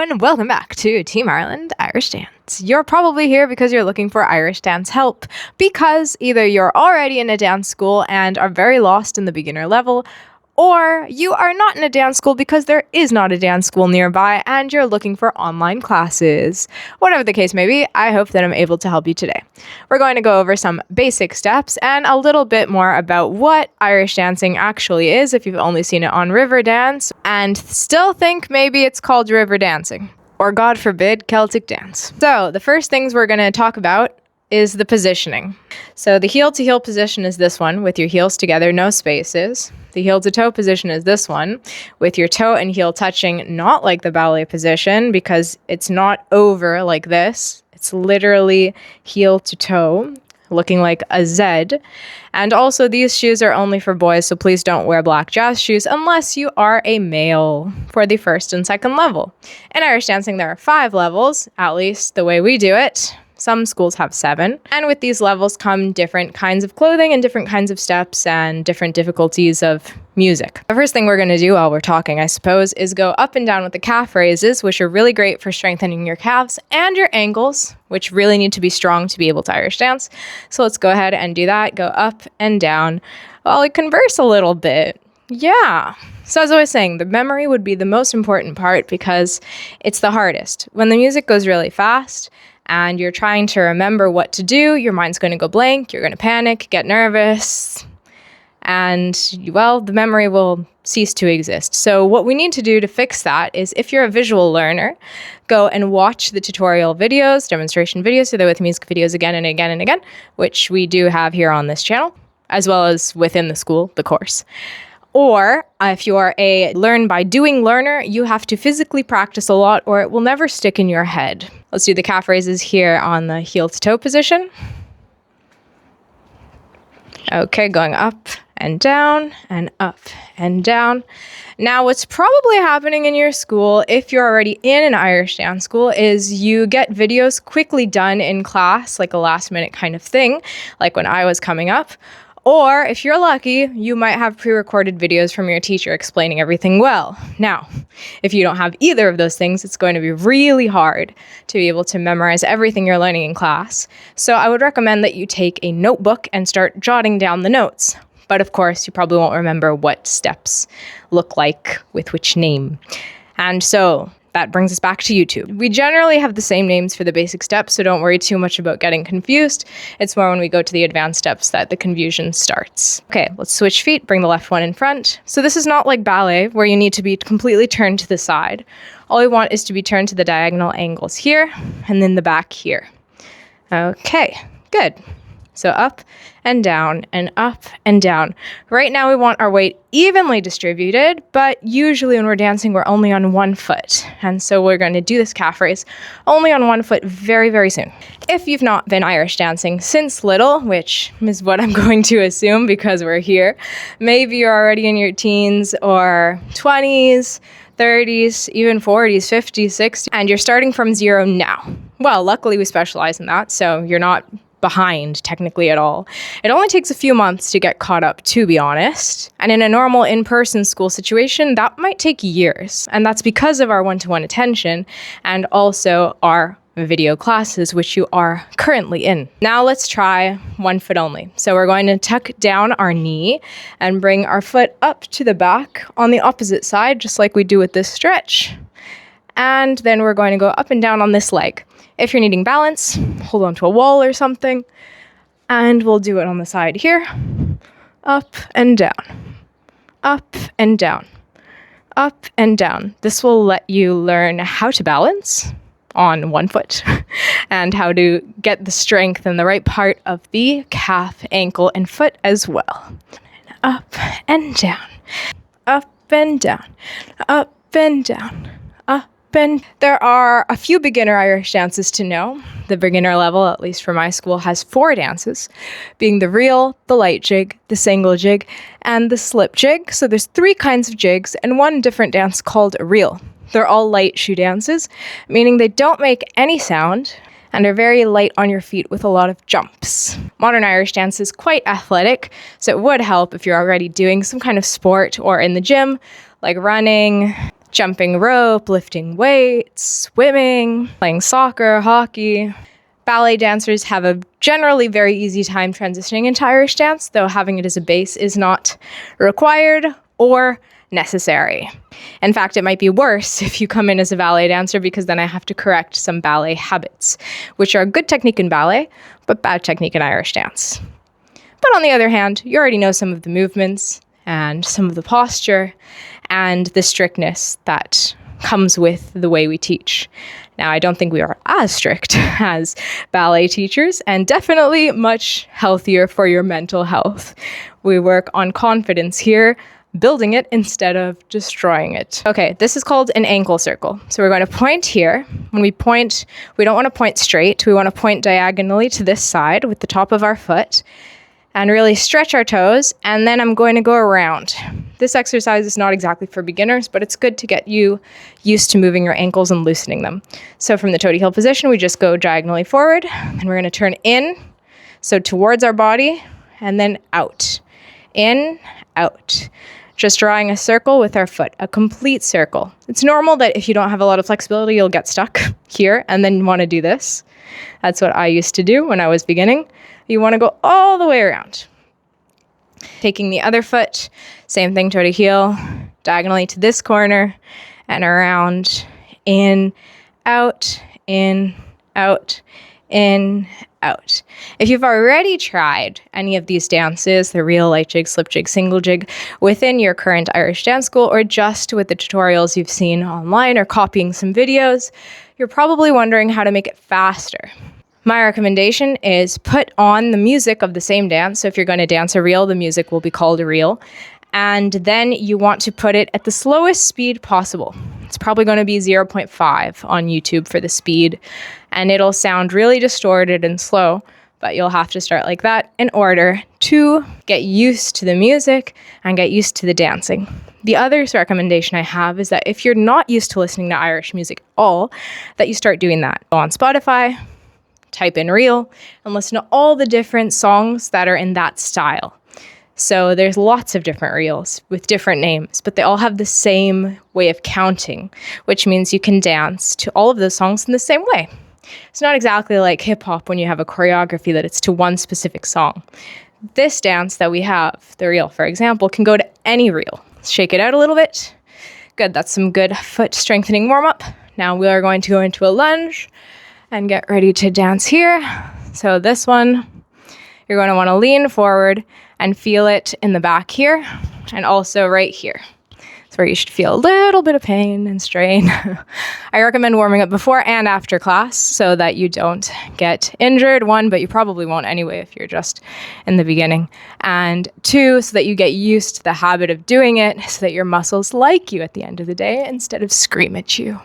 and welcome back to Team Ireland Irish Dance. You're probably here because you're looking for Irish dance help, because either you're already in a dance school and are very lost in the beginner level, or you are not in a dance school because there is not a dance school nearby and you're looking for online classes. Whatever the case may be, I hope that I'm able to help you today. We're going to go over some basic steps and a little bit more about what Irish dancing actually is if you've only seen it on Riverdance and still think maybe it's called river dancing, or God forbid, Celtic dance. So the first things we're going to talk about is the positioning. So the heel to heel position is this one with your heels together, no spaces. The heel to toe position is this one with your toe and heel touching, not like the ballet position because it's not over like this. It's literally heel to toe, looking like a Z. And also these shoes are only for boys, so please don't wear black jazz shoes unless you are a male for the first and second level. In Irish dancing, there are 5 levels, at least the way we do it. Some schools have 7. And with these levels come different kinds of clothing and different kinds of steps and different difficulties of music. The first thing we're going to do while we're talking, I suppose, is go up and down with the calf raises, which are really great for strengthening your calves and your ankles, which really need to be strong to be able to Irish dance. So let's go ahead and do that. Go up and down while we converse a little bit. Yeah. So as I was saying, the memory would be the most important part because it's the hardest. When the music goes really fast, and you're trying to remember what to do, your mind's going to go blank, you're going to panic, get nervous, and, well, the memory will cease to exist. So what we need to do to fix that is, if you're a visual learner, go and watch the tutorial videos, demonstration videos, so they're with music videos again and again and again, which we do have here on this channel, as well as within the school, the course. Or if you are a learn by doing learner, you have to physically practice a lot or it will never stick in your head. Let's do the calf raises here on the heel to toe position. Okay, going up and down and up and down. Now, what's probably happening in your school, if you're already in an Irish dance school, is you get videos quickly done in class, like a last minute kind of thing, like when I was coming up. Or, if you're lucky, you might have pre-recorded videos from your teacher explaining everything well. Now, if you don't have either of those things, it's going to be really hard to be able to memorize everything you're learning in class. So I would recommend that you take a notebook and start jotting down the notes. But of course, you probably won't remember what steps look like with which name. And so that brings us back to YouTube. We generally have the same names for the basic steps, so don't worry too much about getting confused. It's more when we go to the advanced steps that the confusion starts. Okay, let's switch feet, bring the left one in front. So this is not like ballet, where you need to be completely turned to the side. All we want is to be turned to the diagonal angles here, and then the back here. Okay, good. So up and down and up and down. Right now we want our weight evenly distributed, but usually when we're dancing, we're only on one foot. And so we're going to do this calf raise only on one foot very, very soon. If you've not been Irish dancing since little, which is what I'm going to assume because we're here, maybe you're already in your teens or 20s, 30s, even 40s, 50s, 60s, and you're starting from 0 now. Well, luckily we specialize in that, so you're not behind technically at all. It only takes a few months to get caught up, to be honest. And in a normal in-person school situation, that might take years. And that's because of our one-to-one attention and also our video classes, which you are currently in. Now let's try one foot only. So we're going to tuck down our knee and bring our foot up to the back on the opposite side, just like we do with this stretch. And then we're going to go up and down on this leg. If you're needing balance, hold on to a wall or something. And we'll do it on the side here. Up and down. Up and down. Up and down. This will let you learn how to balance on one foot and how to get the strength in the right part of the calf, ankle, and foot as well. Up and down. Up and down. Up and down. And there are a few beginner Irish dances to know. The beginner level, at least for my school, has 4 dances, being the reel, the light jig, the single jig, and the slip jig. So there's 3 kinds of jigs and 1 different dance called a reel. They're all light shoe dances, meaning they don't make any sound and are very light on your feet with a lot of jumps. Modern Irish dance is quite athletic, so it would help if you're already doing some kind of sport or in the gym, like running, jumping rope, lifting weights, swimming, playing soccer, hockey. Ballet dancers have a generally very easy time transitioning into Irish dance, though having it as a base is not required or necessary. In fact, it might be worse if you come in as a ballet dancer, because then I have to correct some ballet habits, which are good technique in ballet, but bad technique in Irish dance. But on the other hand, you already know some of the movements and some of the posture and the strictness that comes with the way we teach. Now, I don't think we are as strict as ballet teachers, and definitely much healthier for your mental health. We work on confidence here, building it instead of destroying it. Okay, this is called an ankle circle. So we're going to point here. When we point, we don't want to point straight. We want to point diagonally to this side with the top of our foot and really stretch our toes. And then I'm going to go around. This exercise is not exactly for beginners, but it's good to get you used to moving your ankles and loosening them. So from the toady heel position, we just go diagonally forward, and we're going to turn in, so towards our body, and then out. In, out. Just drawing a circle with our foot, a complete circle. It's normal that if you don't have a lot of flexibility, you'll get stuck here and then want to do this. That's what I used to do when I was beginning. You want to go all the way around. Taking the other foot, same thing, toe to heel, diagonally to this corner and around, in, out, in, out, in, out. If you've already tried any of these dances, the reel, light jig, slip jig, single jig, within your current Irish dance school, or just with the tutorials you've seen online or copying some videos, you're probably wondering how to make it faster. My recommendation is put on the music of the same dance. So if you're going to dance a reel, the music will be called a reel. And then you want to put it at the slowest speed possible. It's probably going to be 0.5 on YouTube for the speed. And it'll sound really distorted and slow, but you'll have to start like that in order to get used to the music and get used to the dancing. The other recommendation I have is that if you're not used to listening to Irish music at all, that you start doing that. Go on Spotify, type in reel, and listen to all the different songs that are in that style. So there's lots of different reels with different names, but they all have the same way of counting, which means you can dance to all of those songs in the same way. It's not exactly like hip hop when you have a choreography that it's to one specific song. This dance that we have, the reel, for example, can go to any reel. Shake it out a little bit. Good, that's some good foot strengthening warm up. Now we are going to go into a lunge and get ready to dance here. So this one, you're going to want to lean forward and feel it in the back here and also right here. It's where you should feel a little bit of pain and strain. I recommend warming up before and after class so that you don't get injured. 1, but you probably won't anyway if you're just in the beginning. And 2, so that you get used to the habit of doing it so that your muscles like you at the end of the day instead of scream at you.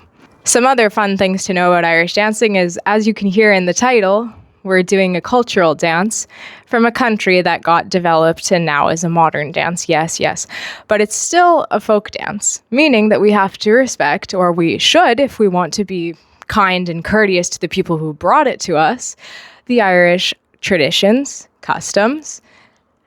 Some other fun things to know about Irish dancing is, as you can hear in the title, we're doing a cultural dance from a country that got developed and now is a modern dance. Yes. But it's still a folk dance, meaning that we have to respect, or we should if we want to be kind and courteous to the people who brought it to us, the Irish traditions, customs,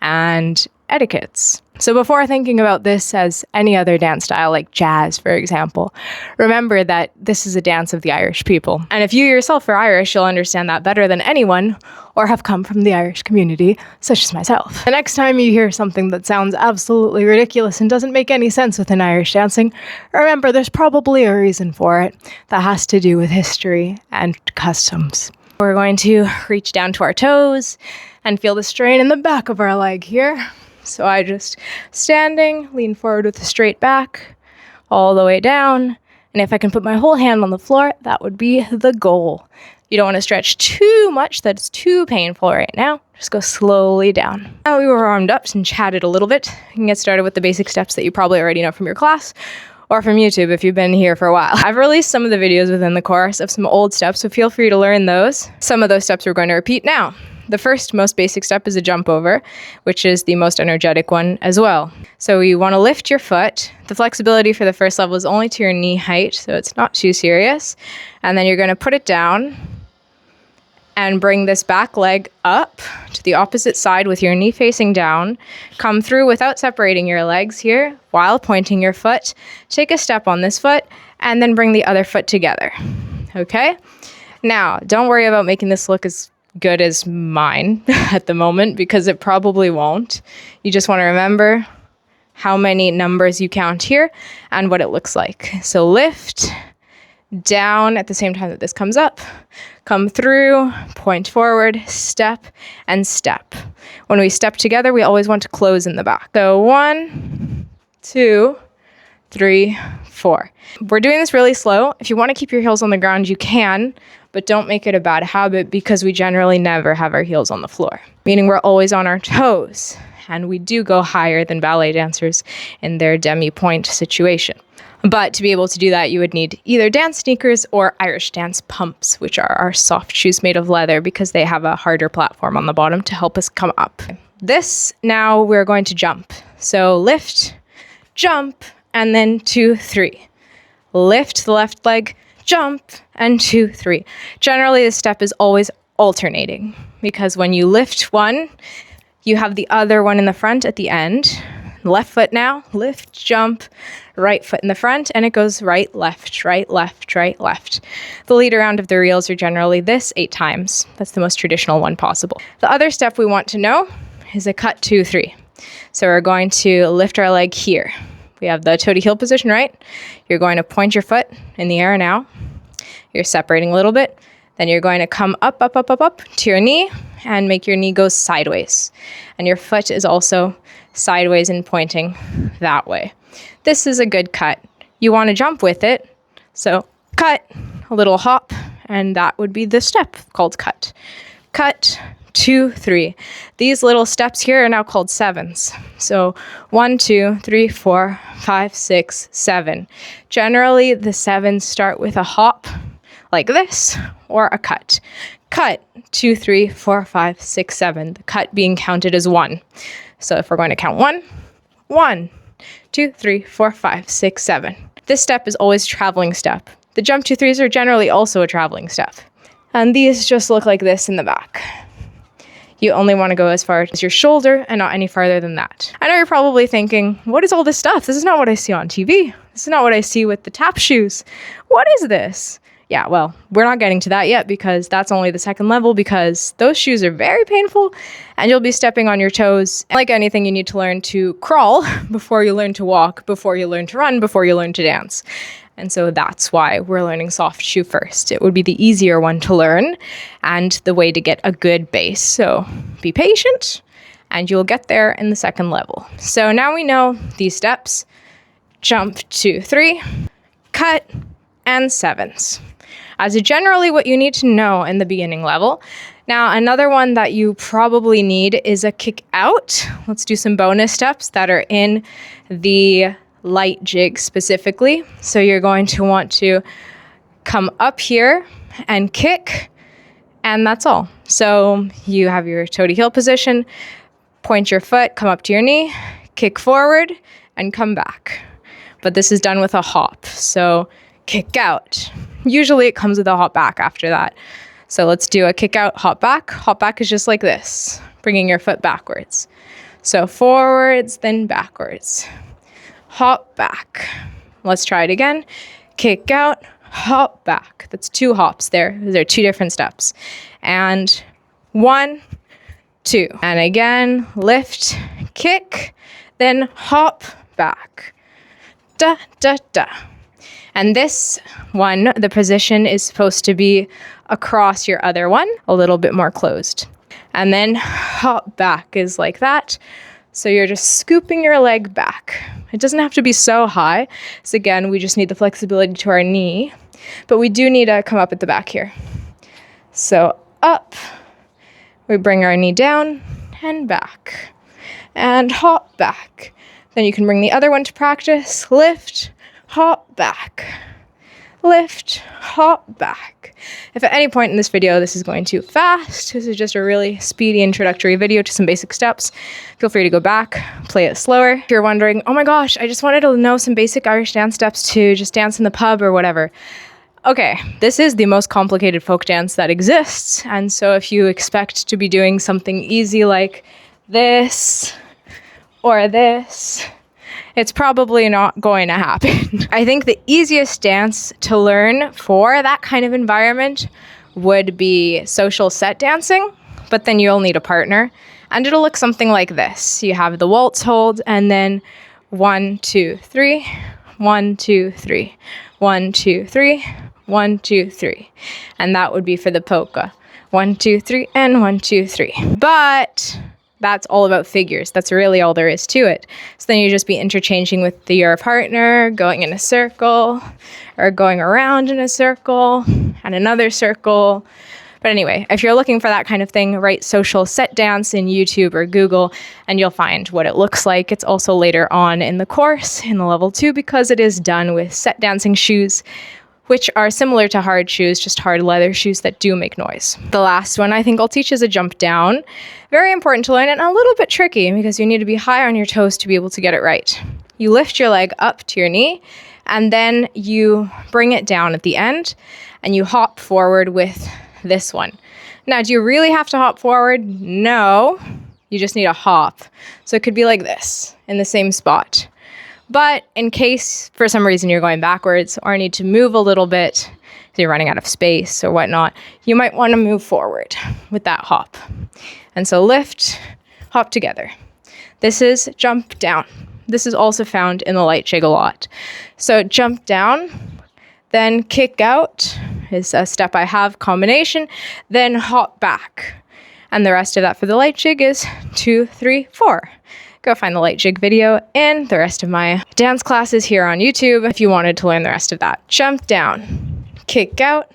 and etiquettes. So before thinking about this as any other dance style like jazz, for example, remember that this is a dance of the Irish people. And if you yourself are Irish, you'll understand that better than anyone, or have come from the Irish community, such as myself. The next time you hear something that sounds absolutely ridiculous and doesn't make any sense within Irish dancing, remember there's probably a reason for it that has to do with history and customs. We're going to reach down to our toes and feel the strain in the back of our leg here. So I just standing, lean forward with a straight back, all the way down. And if I can put my whole hand on the floor, that would be the goal. You don't want to stretch too much, that's too painful right now. Just go slowly down. Now we were warmed up and chatted a little bit. You can get started with the basic steps that you probably already know from your class or from YouTube if you've been here for a while. I've released some of the videos within the course of some old steps, so feel free to learn those. Some of those steps we're going to repeat now. The first most basic step is a jump over, which is the most energetic one as well. So you want to lift your foot. The flexibility for the first level is only to your knee height, so it's not too serious. And then you're going to put it down and bring this back leg up to the opposite side with your knee facing down. Come through without separating your legs here while pointing your foot. Take a step on this foot and then bring the other foot together. Okay? Now, don't worry about making this look as good as mine at the moment, because it probably won't. You just want to remember how many numbers you count here and what it looks like. So lift, down at the same time that this comes up, come through, point forward, step, and step. When we step together, we always want to close in the back. So 1, 2, 3, 4. We're doing this really slow. If you want to keep your heels on the ground, you can, but don't make it a bad habit, because we generally never have our heels on the floor, meaning we're always on our toes, and we do go higher than ballet dancers in their demi-point situation. But to be able to do that, you would need either dance sneakers or Irish dance pumps, which are our soft shoes made of leather, because they have a harder platform on the bottom to help us come up. This, now we're going to jump. So lift, jump, and then 2, 3. Lift the left leg, jump, and 2, 3. Generally, the step is always alternating, because when you lift one, you have the other one in the front at the end. Left foot now, lift, jump, right foot in the front, and it goes right, left, right, left, right, left. The lead around of the reels are generally this 8 times. That's the most traditional one possible. The other step we want to know is a cut 2, 3. So we're going to lift our leg here. We have the toe to heel position, right? You're going to point your foot in the air now. You're separating a little bit. Then you're going to come up, up, up, up, up to your knee and make your knee go sideways. And your foot is also sideways and pointing that way. This is a good cut. You want to jump with it. So cut, a little hop, and that would be the step called cut. Cut, 2, 3. These little steps here are now called 7s. So 1, 2, 3, 4, 5, 6, 7. Generally, the 7s start with a hop like this or a cut. Cut, 2, 3, 4, 5, 6, 7. The cut being counted as 1. So if we're going to count 1, 1, 2, 3, 4, 5, 6, 7. This step is always a traveling step. The jump 2, 3s are generally also a traveling step. And these just look like this in the back. You only want to go as far as your shoulder and not any farther than that. I know you're probably thinking, what is all this stuff? This is not what I see on TV. This is not what I see with the tap shoes. What is this? Yeah, well, we're not getting to that yet, because that's only the second level, because those shoes are very painful and you'll be stepping on your toes. Like anything, you need to learn to crawl before you learn to walk, before you learn to run, before you learn to dance. And so that's why we're learning soft shoe first. It would be the easier one to learn and the way to get a good base. So be patient and you'll get there in the second level. So now we know these steps: jump, 2, 3, cut, and 7s. As generally what you need to know in the beginning level. Now, another one that you probably need is a kick out. Let's do some bonus steps that are in the light jig specifically. So you're going to want to come up here and kick, and that's all. So you have your toe to heel position, point your foot, come up to your knee, kick forward, and come back. But this is done with a hop. So kick out. Usually it comes with a hop back after that. So let's do a kick out, hop back. Hop back is just like this, bringing your foot backwards. So forwards, then backwards. Hop back. Let's try it again. Kick out, hop back. That's 2 hops there. Those are 2 different steps. And 1, 2. And again, lift, kick, then hop back. Da, da, da. And this one, the position is supposed to be across your other one, a little bit more closed. And then hop back is like that. So you're just scooping your leg back. It doesn't have to be so high. So again, we just need the flexibility to our knee, but we do need to come up at the back here. So up, we bring our knee down and back and hop back. Then you can bring the other one to practice. Lift, hop back, lift, hop back. If at any point in this video this is going too fast, this is just a really speedy introductory video to some basic steps, feel free to go back, play it slower. If you're wondering, oh my gosh, I just wanted to know some basic Irish dance steps to just dance in the pub or whatever, Okay, this is the most complicated folk dance that exists, and so if you expect to be doing something easy like this or this, it's probably not going to happen. I think the easiest dance to learn for that kind of environment would be social set dancing, but then you'll need a partner, and it'll look something like this. You have the waltz hold, and then 1, 2, 3, 1, 2, 3, 1, 2, 3, 1, 2, 3. And that would be for the polka. 1, 2, 3, and 1, 2, 3. But that's all about figures. That's really all there is to it. So then you just be interchanging with your partner, going in a circle, or going around in a circle, and another circle. But anyway, if you're looking for that kind of thing, write social set dance in YouTube or Google, and you'll find what it looks like. It's also later on in the course, in the level 2, because it is done with set dancing shoes, which are similar to hard shoes, just hard leather shoes that do make noise. The last one I think I'll teach is a jump down. Very important to learn and a little bit tricky because you need to be high on your toes to be able to get it right. You lift your leg up to your knee, and then you bring it down at the end, and you hop forward with this one. Now, do you really have to hop forward? No, you just need a hop. So it could be like this in the same spot. But in case for some reason you're going backwards or need to move a little bit, so you're running out of space or whatnot, you might want to move forward with that hop. And so lift, hop together. This is jump down. This is also found in the light jig a lot. So jump down, then kick out is a step I have combination, then hop back. And the rest of that for the light jig is 2, 3, 4. Go find the light jig video and the rest of my dance classes here on YouTube if you wanted to learn the rest of that. Jump down, kick out,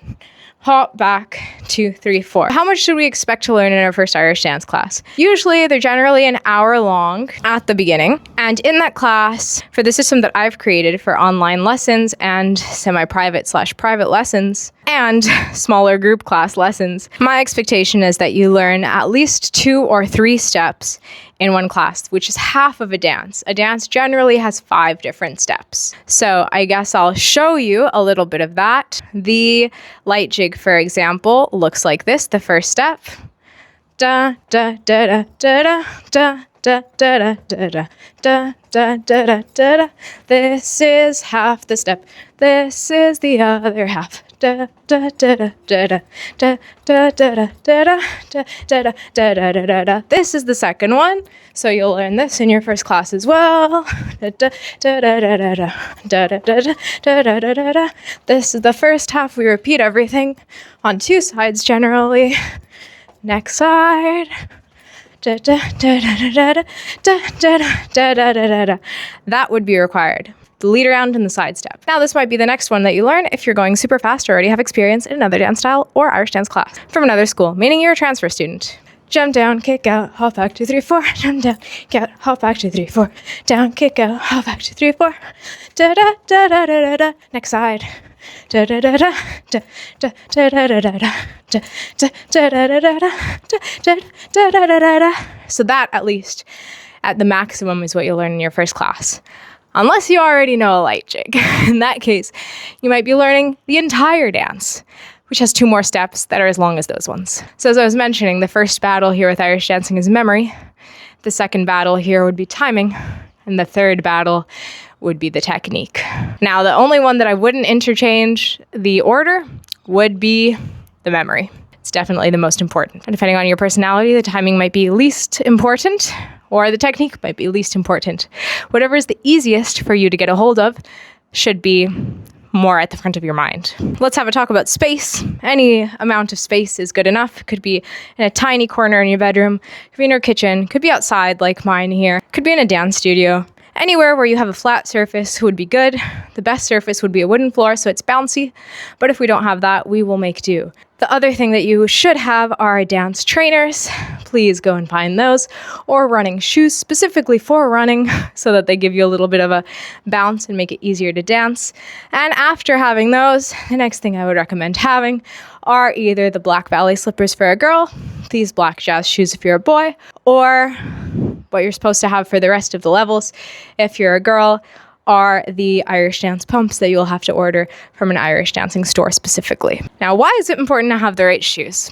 hop back, 2, 3, 4. How much should we expect to learn in our first Irish dance class? Usually they're generally an hour long at the beginning. And in that class, for the system that I've created for online lessons and semi-private/private lessons and smaller group class lessons, my expectation is that you learn at least 2 or 3 steps in one class, which is half of a dance. A dance generally has 5 different steps. So I guess I'll show you a little bit of that. The light jig, for example, looks like this, the first step. Da da da da da da da da da da da da da da da. This is half the step. This is the other half. Da da da da da da da da da da da da da da da da. This is the second one, so you'll learn this in your first class as well. Da da da da da da da da da da da da da. This is the first half. We repeat everything on 2 sides generally. Next side. Da da da da da da da da da da da. That would be required. The lead around and the side step. Now this might be the next one that you learn if you're going super fast or already have experience in another dance style or Irish dance class from another school, meaning you're a transfer student. Jump down, kick out, hop back, 2, 3, 4. Jump down, kick out, hop back, 2, 3, 4. Down, kick out, hop back, 2, 3, 4. Da da da da da da da. Next side. Da da da da da da da da da da da da da da da da da da da da. So that, at least at the maximum, is what you'll learn in your first class. Unless you already know a light jig. In that case, you might be learning the entire dance, which has 2 more steps that are as long as those ones. So as I was mentioning, the first battle here with Irish dancing is memory. The second battle here would be timing. And the third battle would be the technique. Now, the only one that I wouldn't interchange the order would be the memory. It's definitely the most important. And depending on your personality, the timing might be least important, or the technique might be least important. Whatever is the easiest for you to get a hold of should be more at the front of your mind. Let's have a talk about space. Any amount of space is good enough. It could be in a tiny corner in your bedroom, could be in your kitchen, could be outside like mine here, could be in a dance studio. Anywhere where you have a flat surface would be good. The best surface would be a wooden floor, so it's bouncy. But if we don't have that, we will make do. The other thing that you should have are dance trainers. Please go and find those. Or running shoes specifically for running so that they give you a little bit of a bounce and make it easier to dance. And after having those, the next thing I would recommend having are either the black ballet slippers for a girl, these black jazz shoes if you're a boy, or what you're supposed to have for the rest of the levels if you're a girl are the Irish dance pumps that you'll have to order from an Irish dancing store specifically. Now, why is it important to have the right shoes?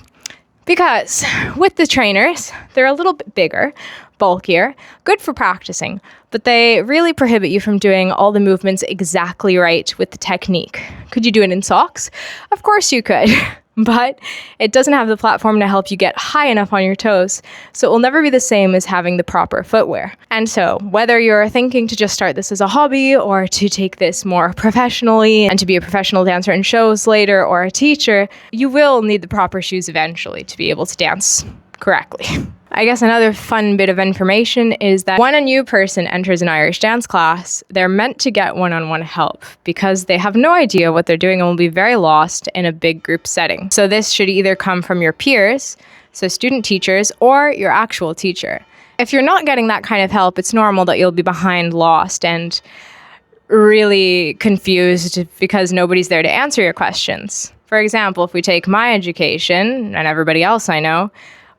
Because with the trainers, they're a little bit bigger, bulkier, good for practicing, but they really prohibit you from doing all the movements exactly right with the technique. Could you do it in socks? Of course you could, but it doesn't have the platform to help you get high enough on your toes, so it will never be the same as having the proper footwear. And so, whether you're thinking to just start this as a hobby or to take this more professionally and to be a professional dancer in shows later or a teacher, you will need the proper shoes eventually to be able to dance correctly. I guess another fun bit of information is that when a new person enters an Irish dance class, they're meant to get one-on-one help because they have no idea what they're doing and will be very lost in a big group setting. So this should either come from your peers, so student teachers, or your actual teacher. If you're not getting that kind of help, it's normal that you'll be behind, lost, and really confused because nobody's there to answer your questions. For example, if we take my education and everybody else I know,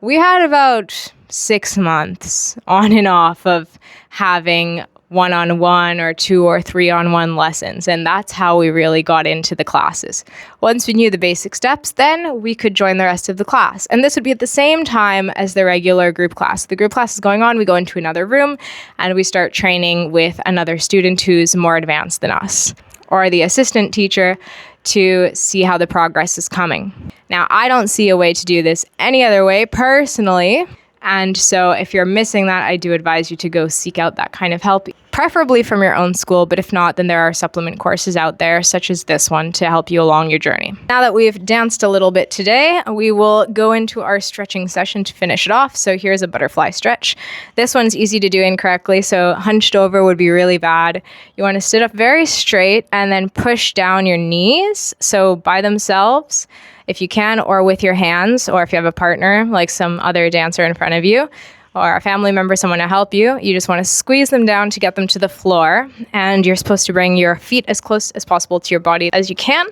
we had about 6 months on and off of having one-on-one or 2 or 3-on-1 lessons, and that's how we really got into the classes. Once we knew the basic steps, then we could join the rest of the class. And this would be at the same time as the regular group class. The group class is going on, we go into another room, and we start training with another student who's more advanced than us, or the assistant teacher, to see how the progress is coming. Now, I don't see a way to do this any other way personally, and so if you're missing that, I do advise you to go seek out that kind of help, preferably from your own school, but if not, then there are supplement courses out there, such as this one, to help you along your journey. Now that we've danced a little bit today, we will go into our stretching session to finish it off. So here's a butterfly stretch. This one's easy to do incorrectly, so hunched over would be really bad. You want to sit up very straight and then push down your knees, so by themselves, if you can, or with your hands, or if you have a partner, like some other dancer in front of you, or a family member, someone to help you, you just want to squeeze them down to get them to the floor, and you're supposed to bring your feet as close as possible to your body as you can,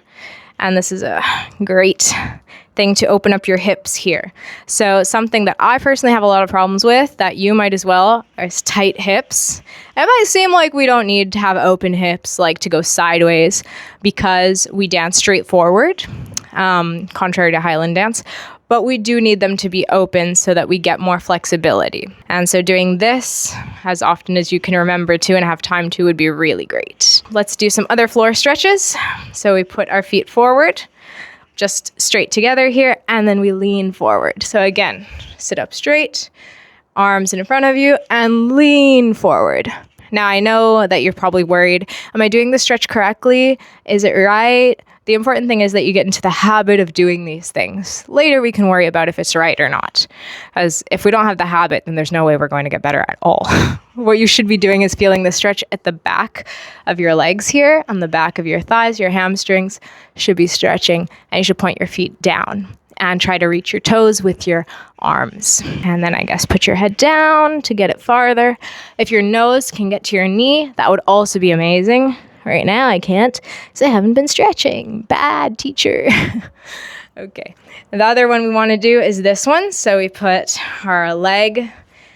and this is a great thing to open up your hips here. So something that I personally have a lot of problems with, that you might as well, is tight hips. It might seem like we don't need to have open hips, like to go sideways, because we dance straight forward, contrary to Highland dance, but we do need them to be open so that we get more flexibility. And so doing this as often as you can remember to and have time to would be really great. Let's do some other floor stretches. So we put our feet forward, just straight together here, and then we lean forward. So again, sit up straight, arms in front of you, and lean forward. Now I know that you're probably worried, am I doing the stretch correctly? Is it right? The important thing is that you get into the habit of doing these things. Later, we can worry about if it's right or not. As if we don't have the habit, then there's no way we're going to get better at all. What you should be doing is feeling the stretch at the back of your legs here, on the back of your thighs, your hamstrings should be stretching, and you should point your feet down and try to reach your toes with your arms. And then I guess put your head down to get it farther. If your nose can get to your knee, that would also be amazing. Right now I can't because I haven't been stretching. Bad teacher. Okay. The other one we want to do is this one. So we put our leg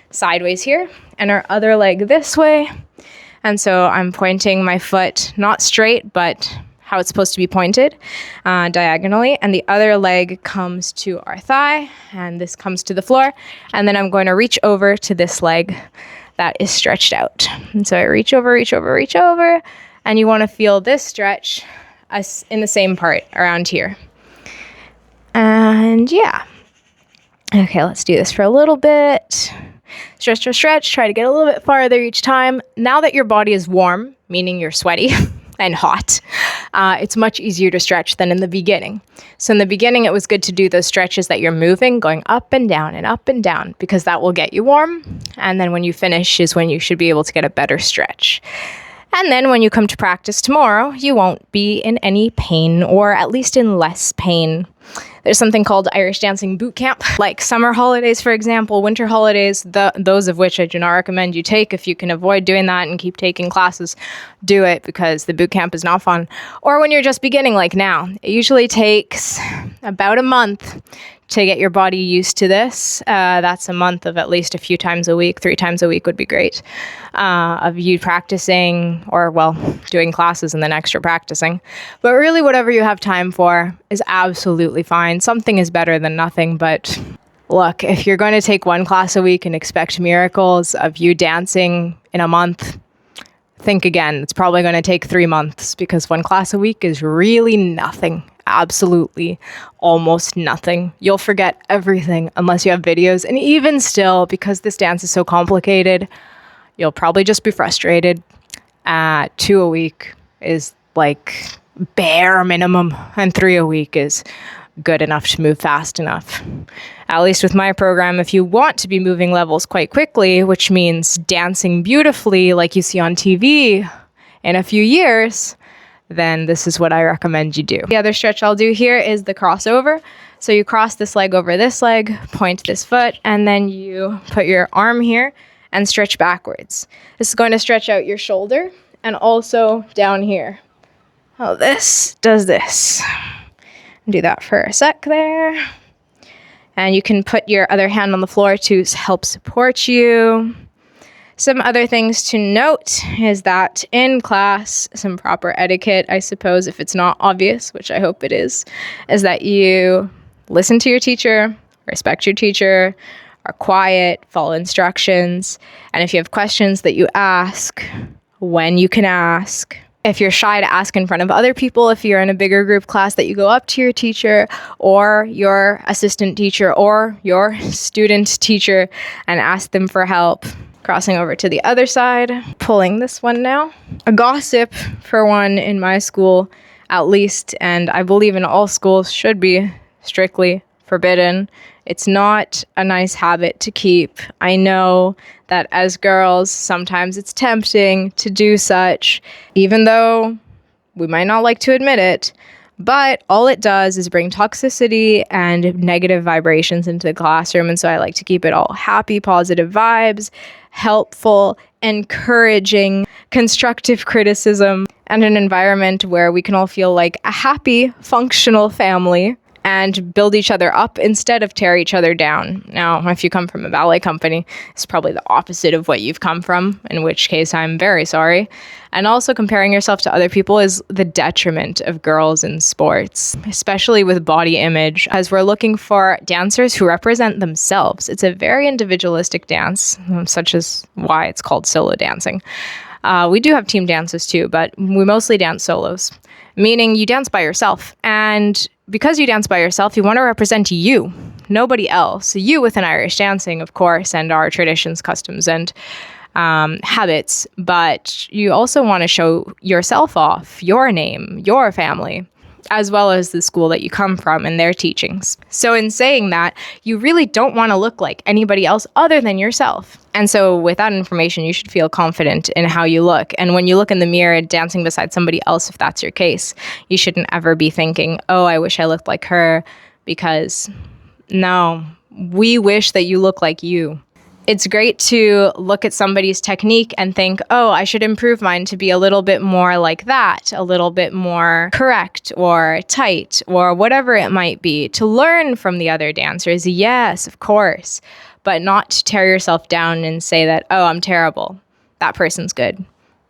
sideways here and our other leg this way. And so I'm pointing my foot not straight, but how it's supposed to be pointed, diagonally. And the other leg comes to our thigh, and this comes to the floor. And then I'm going to reach over to this leg that is stretched out. And so I reach over, reach over, reach over. And you want to feel this stretch in the same part around here. And yeah. Okay, let's do this for a little bit. Stretch, stretch, stretch. Try to get a little bit farther each time. Now that your body is warm, meaning you're sweaty and hot, it's much easier to stretch than in the beginning. So in the beginning, it was good to do those stretches that you're moving, going up and down, because that will get you warm. And then when you finish is when you should be able to get a better stretch. And then when you come to practice tomorrow, you won't be in any pain, or at least in less pain. There's something called Irish Dancing Boot Camp, like summer holidays, for example, winter holidays, those of which I do not recommend you take. If you can avoid doing that and keep taking classes, do it, because the boot camp is not fun. Or when you're just beginning, like now. It usually takes about a month to get your body used to this. That's a month of at least a few times a week. 3 times a week would be great, of you practicing or, well, doing classes and then extra practicing. But really, whatever you have time for is absolutely fine. Something is better than nothing. But look, if you're going to take 1 class a week and expect miracles of you dancing in a month, think again. It's probably going to take 3 months, because 1 class a week is really nothing. Absolutely almost nothing. You'll forget everything unless you have videos. And even still, because this dance is so complicated, you'll probably just be frustrated. 2 a week is like bare minimum, and 3 a week is good enough to move fast enough. At least with my program, if you want to be moving levels quite quickly, which means dancing beautifully like you see on TV in a few years, then this is what I recommend you do. The other stretch I'll do here is the crossover. So you cross this leg over this leg, point this foot, and then you put your arm here and stretch backwards. This is going to stretch out your shoulder and also down here. Oh, this does this. Do that for a sec there. And you can put your other hand on the floor to help support you. Some other things to note is that in class, some proper etiquette, I suppose, if it's not obvious, which I hope it is that you listen to your teacher, respect your teacher, are quiet, follow instructions, and if you have questions that you ask, when you can ask. If you're shy to ask in front of other people, if you're in a bigger group class, that you go up to your teacher or your assistant teacher or your student teacher and ask them for help. Crossing over to the other side, pulling this one now. A gossip, for one, in my school, at least, and I believe in all schools, should be strictly forbidden. It's not a nice habit to keep. I know that as girls, sometimes it's tempting to do such, even though we might not like to admit it. But all it does is bring toxicity and negative vibrations into the classroom. And so I like to keep it all happy, positive vibes, helpful, encouraging, constructive criticism, and an environment where we can all feel like a happy, functional family and build each other up instead of tear each other down. Now, if you come from a ballet company, it's probably the opposite of what you've come from, in which case I'm very sorry. And also comparing yourself to other people is the detriment of girls in sports, especially with body image, as we're looking for dancers who represent themselves. It's a very individualistic dance, such as why it's called solo dancing. We do have team dances too, but we mostly dance solos, meaning you dance by yourself. And because you dance by yourself, you want to represent you, nobody else. You within Irish dancing, of course, and our traditions, customs, and habits. But you also want to show yourself off, your name, your family, as well as the school that you come from and their teachings. So in saying that, you really don't want to look like anybody else other than yourself. And so with that information, you should feel confident in how you look. And when you look in the mirror dancing beside somebody else, if that's your case, you shouldn't ever be thinking, oh, I wish I looked like her, because no, we wish that you look like you. It's great to look at somebody's technique and think, oh, I should improve mine to be a little bit more like that, a little bit more correct or tight or whatever it might be. To learn from the other dancers, yes, of course, but not to tear yourself down and say that, oh, I'm terrible. That person's good.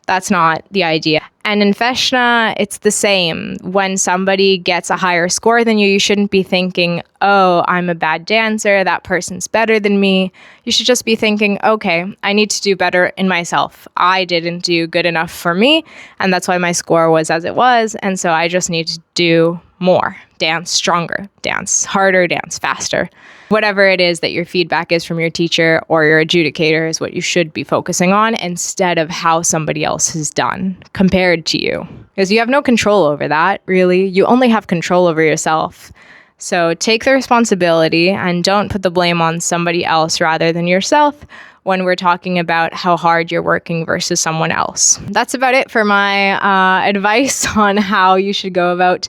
That's not the idea. And in Feshna, it's the same. When somebody gets a higher score than you, you shouldn't be thinking, oh, I'm a bad dancer, that person's better than me. You should just be thinking, okay, I need to do better in myself. I didn't do good enough for me, and that's why my score was as it was, and so I just need to do more. Dance stronger, dance harder, dance faster. Whatever it is that your feedback is from your teacher or your adjudicator is what you should be focusing on, instead of how somebody else has done compared to you. Because you have no control over that, really. You only have control over yourself. So take the responsibility and don't put the blame on somebody else rather than yourself when we're talking about how hard you're working versus someone else. That's about it for my advice on how you should go about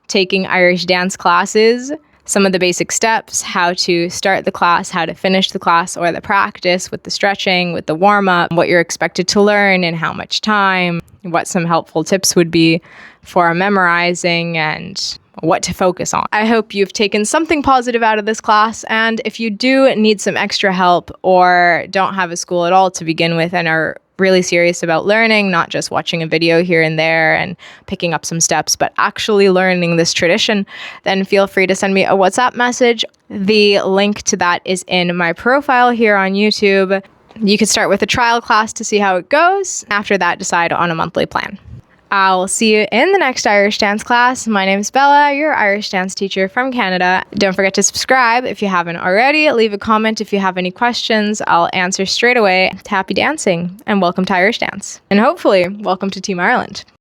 taking Irish dance classes. Some of the basic steps, how to start the class, how to finish the class or the practice with the stretching, with the warm-up, what you're expected to learn and how much time, what some helpful tips would be for memorizing, and what to focus on. I hope you've taken something positive out of this class, and if you do need some extra help or don't have a school at all to begin with and are really serious about learning, not just watching a video here and there and picking up some steps, but actually learning this tradition, then feel free to send me a WhatsApp message. The link to that is in my profile here on YouTube. You could start with a trial class to see how it goes. After that, decide on a monthly plan. I'll see you in the next Irish dance class. My name is Bella, your Irish dance teacher from Canada. Don't forget to subscribe if you haven't already. Leave a comment if you have any questions. I'll answer straight away. Happy dancing and welcome to Irish Dance. And hopefully, welcome to Team Ireland.